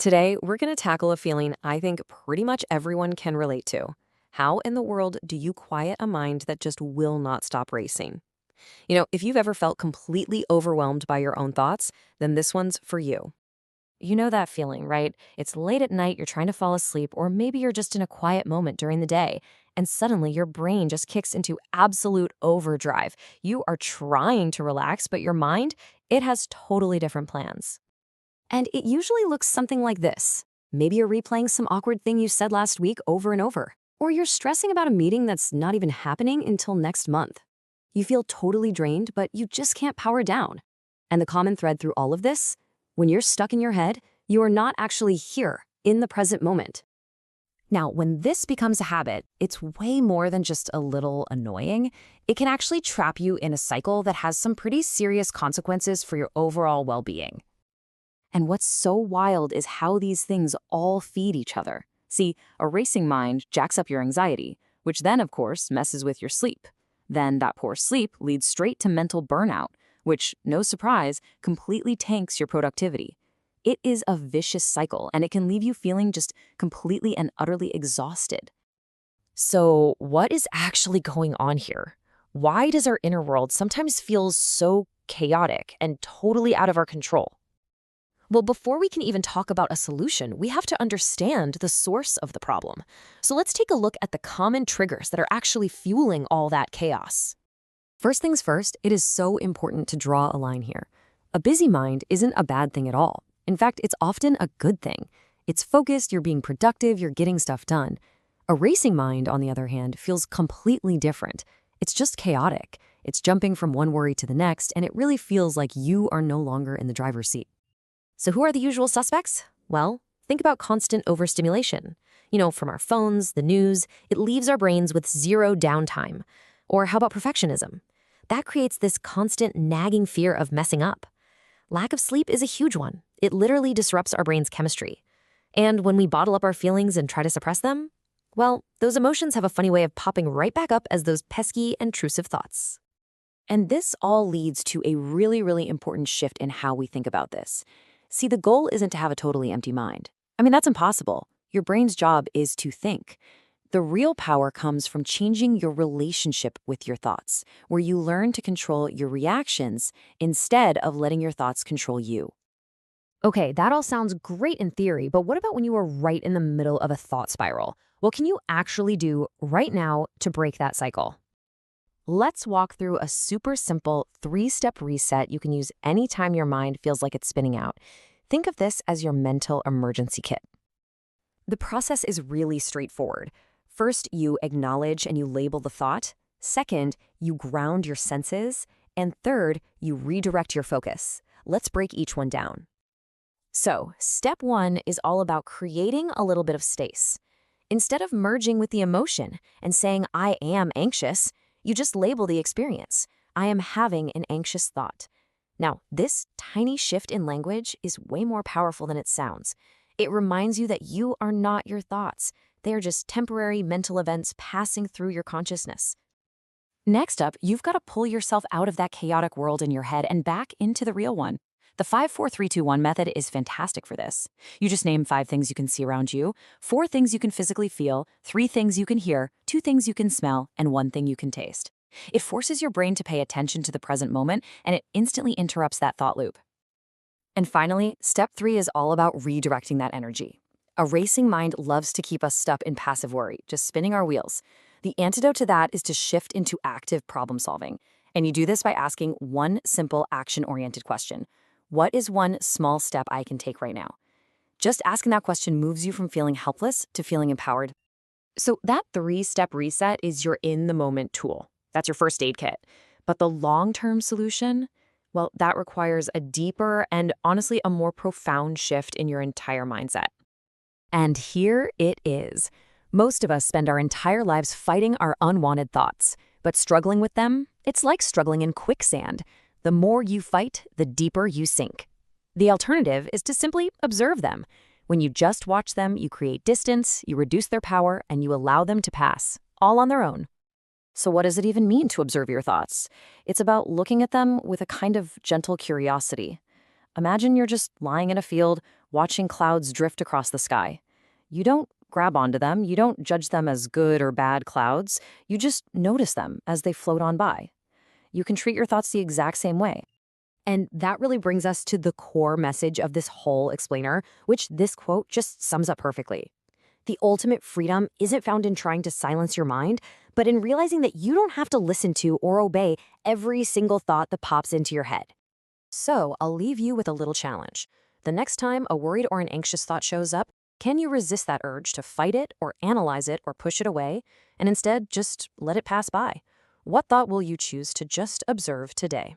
Today, we're going to tackle a feeling I think pretty much everyone can relate to. How in the world do you quiet a mind that just will not stop racing? If you've ever felt completely overwhelmed by your own thoughts, then this one's for you. You know that feeling, right? It's late at night, you're trying to fall asleep, or maybe you're just in a quiet moment during the day, and suddenly your brain just kicks into absolute overdrive. You are trying to relax, but your mind, it has totally different plans. And it usually looks something like this. Maybe you're replaying some awkward thing you said last week over and over. Or you're stressing about a meeting that's not even happening until next month. You feel totally drained, but you just can't power down. And the common thread through all of this? When you're stuck in your head, you are not actually here, in the present moment. Now, when this becomes a habit, it's way more than just a little annoying. It can actually trap you in a cycle that has some pretty serious consequences for your overall well-being. And what's so wild is how these things all feed each other. See, a racing mind jacks up your anxiety, which then, of course, messes with your sleep. Then that poor sleep leads straight to mental burnout, which, no surprise, completely tanks your productivity. It is a vicious cycle, and it can leave you feeling just completely and utterly exhausted. So, what is actually going on here? Why does our inner world sometimes feel so chaotic and totally out of our control? Well, before we can even talk about a solution, we have to understand the source of the problem. So let's take a look at the common triggers that are actually fueling all that chaos. First things first, it is so important to draw a line here. A busy mind isn't a bad thing at all. In fact, it's often a good thing. It's focused, you're being productive, you're getting stuff done. A racing mind, on the other hand, feels completely different. It's just chaotic. It's jumping from one worry to the next, and it really feels like you are no longer in the driver's seat. So who are the usual suspects? Well, think about constant overstimulation. From our phones, the news, it leaves our brains with zero downtime. Or how about perfectionism? That creates this constant nagging fear of messing up. Lack of sleep is a huge one. It literally disrupts our brain's chemistry. And when we bottle up our feelings and try to suppress them, well, those emotions have a funny way of popping right back up as those pesky, intrusive thoughts. And this all leads to a really, really important shift in how we think about this. See, the goal isn't to have a totally empty mind. That's impossible. Your brain's job is to think. The real power comes from changing your relationship with your thoughts, where you learn to control your reactions instead of letting your thoughts control you. Okay, that all sounds great in theory, but what about when you are right in the middle of a thought spiral? What can you actually do right now to break that cycle? Let's walk through a super simple 3-step reset you can use anytime your mind feels like it's spinning out. Think of this as your mental emergency kit. The process is really straightforward. First, you acknowledge and you label the thought. Second, you ground your senses. And third, you redirect your focus. Let's break each one down. So, step 1 is all about creating a little bit of space. Instead of merging with the emotion and saying, I am anxious, you just label the experience. I am having an anxious thought. Now, this tiny shift in language is way more powerful than it sounds. It reminds you that you are not your thoughts. They are just temporary mental events passing through your consciousness. Next up, you've got to pull yourself out of that chaotic world in your head and back into the real one. The 5-4-3-2-1 method is fantastic for this. You just name 5 things you can see around you, 4 things you can physically feel, 3 things you can hear, 2 things you can smell, and 1 thing you can taste. It forces your brain to pay attention to the present moment, and it instantly interrupts that thought loop. And finally, step 3 is all about redirecting that energy. A racing mind loves to keep us stuck in passive worry, just spinning our wheels. The antidote to that is to shift into active problem solving. And you do this by asking one simple action-oriented question. What is one small step I can take right now? Just asking that question moves you from feeling helpless to feeling empowered. So that 3-step reset is your in-the-moment tool. That's your first aid kit. But the long-term solution, well, that requires a deeper and honestly a more profound shift in your entire mindset. And here it is. Most of us spend our entire lives fighting our unwanted thoughts, but struggling with them, it's like struggling in quicksand. The more you fight, the deeper you sink. The alternative is to simply observe them. When you just watch them, you create distance, you reduce their power, and you allow them to pass, all on their own. So what does it even mean to observe your thoughts? It's about looking at them with a kind of gentle curiosity. Imagine you're just lying in a field, watching clouds drift across the sky. You don't grab onto them, you don't judge them as good or bad clouds, you just notice them as they float on by. You can treat your thoughts the exact same way. And that really brings us to the core message of this whole explainer, which this quote just sums up perfectly. The ultimate freedom isn't found in trying to silence your mind, but in realizing that you don't have to listen to or obey every single thought that pops into your head. So I'll leave you with a little challenge. The next time a worried or an anxious thought shows up, can you resist that urge to fight it or analyze it or push it away, and instead just let it pass by? What thought will you choose to just observe today?